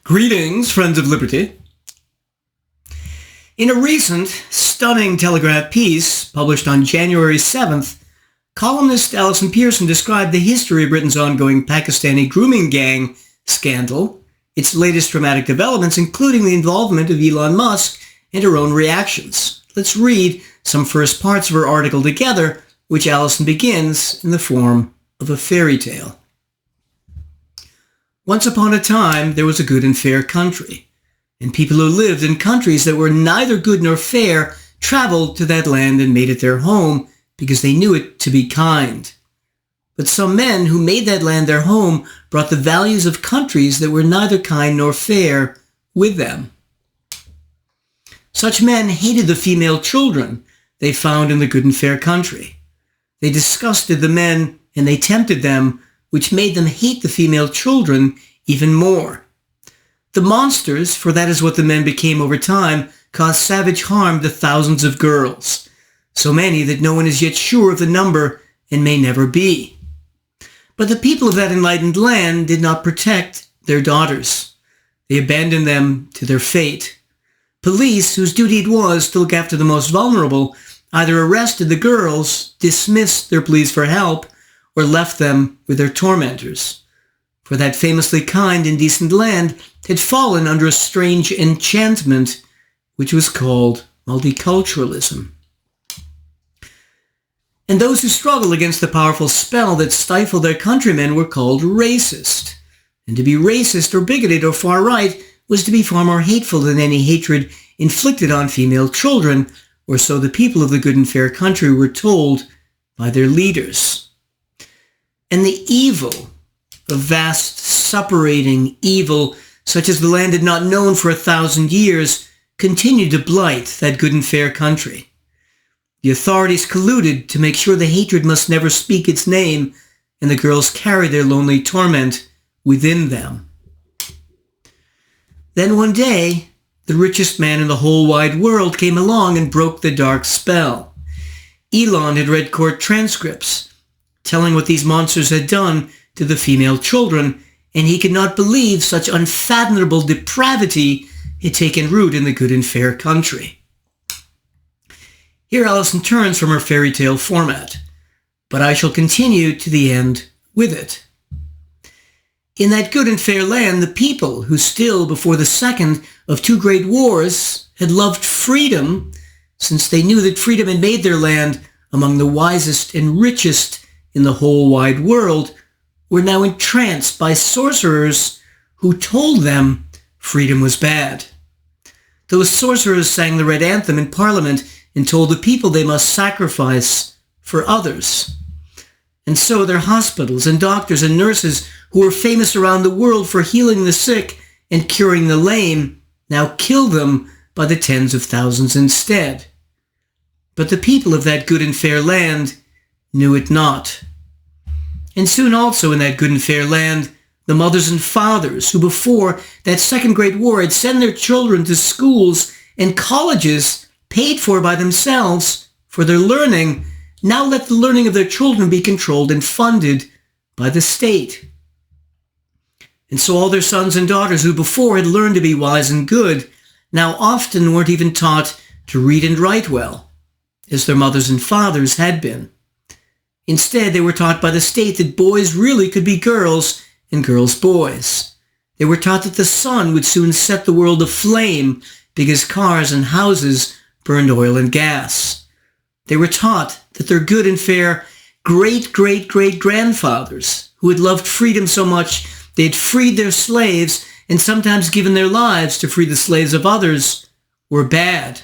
Greetings, friends of liberty. In a recent, stunning Telegraph piece published on January 7th, columnist Allison Pearson described the history of Britain's ongoing Pakistani grooming gang scandal, its latest dramatic developments, including the involvement of Elon Musk, and her own reactions. Let's read some first parts of her article together, which Allison begins in the form of a fairy tale. Once upon a time, there was a good and fair country, and people who lived in countries that were neither good nor fair traveled to that land and made it their home because they knew it to be kind. But some men who made that land their home brought the values of countries that were neither kind nor fair with them. Such men hated the female children they found in the good and fair country. They disgusted the men and they tempted them, which made them hate the female children even more. The monsters, for that is what the men became over time, caused savage harm to thousands of girls, so many that no one is yet sure of the number and may never be. But the people of that enlightened land did not protect their daughters. They abandoned them to their fate. Police, whose duty it was to look after the most vulnerable, either arrested the girls, dismissed their pleas for help, or left them with their tormentors. For that famously kind and decent land had fallen under a strange enchantment, which was called multiculturalism. And those who struggled against the powerful spell that stifled their countrymen were called racist. And to be racist or bigoted or far right was to be far more hateful than any hatred inflicted on female children, or so the people of the good and fair country were told by their leaders. And the evil, a vast, suppurating evil, such as the land had not known for 1,000 years, continued to blight that good and fair country. The authorities colluded to make sure the hatred must never speak its name, and the girls carried their lonely torment within them. Then one day, the richest man in the whole wide world came along and broke the dark spell. Elon had read court transcripts, telling what these monsters had done to the female children, and he could not believe such unfathomable depravity had taken root in the good and fair country. Here Allison turns from her fairy tale format, but I shall continue to the end with it. In that good and fair land, the people who still before the second of two great wars had loved freedom, since they knew that freedom had made their land among the wisest and richest in the whole wide world, were now entranced by sorcerers who told them freedom was bad. Those sorcerers sang the Red Anthem in Parliament and told the people they must sacrifice for others. And so their hospitals and doctors and nurses, who were famous around the world for healing the sick and curing the lame, now killed them by the tens of thousands instead. But the people of that good and fair land knew it not. And soon also in that good and fair land, the mothers and fathers who before that second great war had sent their children to schools and colleges paid for by themselves for their learning, now let the learning of their children be controlled and funded by the state. And so all their sons and daughters who before had learned to be wise and good, now often weren't even taught to read and write well, as their mothers and fathers had been. Instead, they were taught by the state that boys really could be girls and girls boys. They were taught that the sun would soon set the world aflame because cars and houses burned oil and gas. They were taught that their good and fair great-great-great-grandfathers, who had loved freedom so much they had freed their slaves and sometimes given their lives to free the slaves of others, were bad.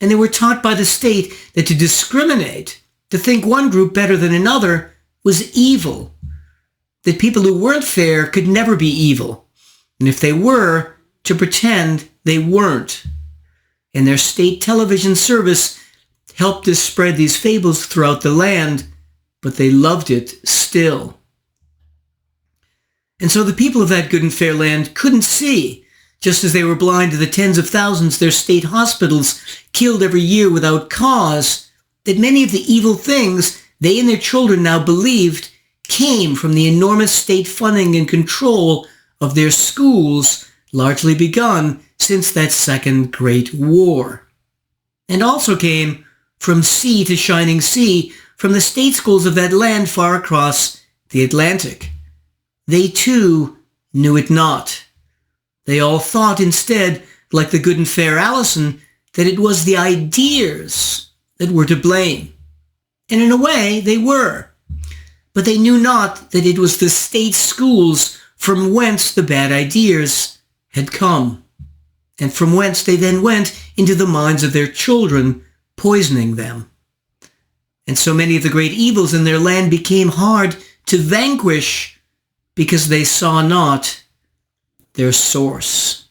And they were taught by the state that to discriminate, to think one group better than another, was evil. That people who weren't fair could never be evil. And if they were, to pretend they weren't. And their state television service helped to spread these fables throughout the land, but they loved it still. And so the people of that good and fair land couldn't see, just as they were blind to the tens of thousands their state hospitals killed every year without cause, that many of the evil things they and their children now believed came from the enormous state funding and control of their schools largely begun since that Second Great War, and also came from sea to shining sea, from the state schools of that land far across the Atlantic. They too knew it not. They all thought instead, like the good and fair Allison, that it was the ideas that were to blame. And in a way, they were. But they knew not that it was the state schools from whence the bad ideas had come, and from whence they then went into the minds of their children, poisoning them. And so many of the great evils in their land became hard to vanquish because they saw not their source.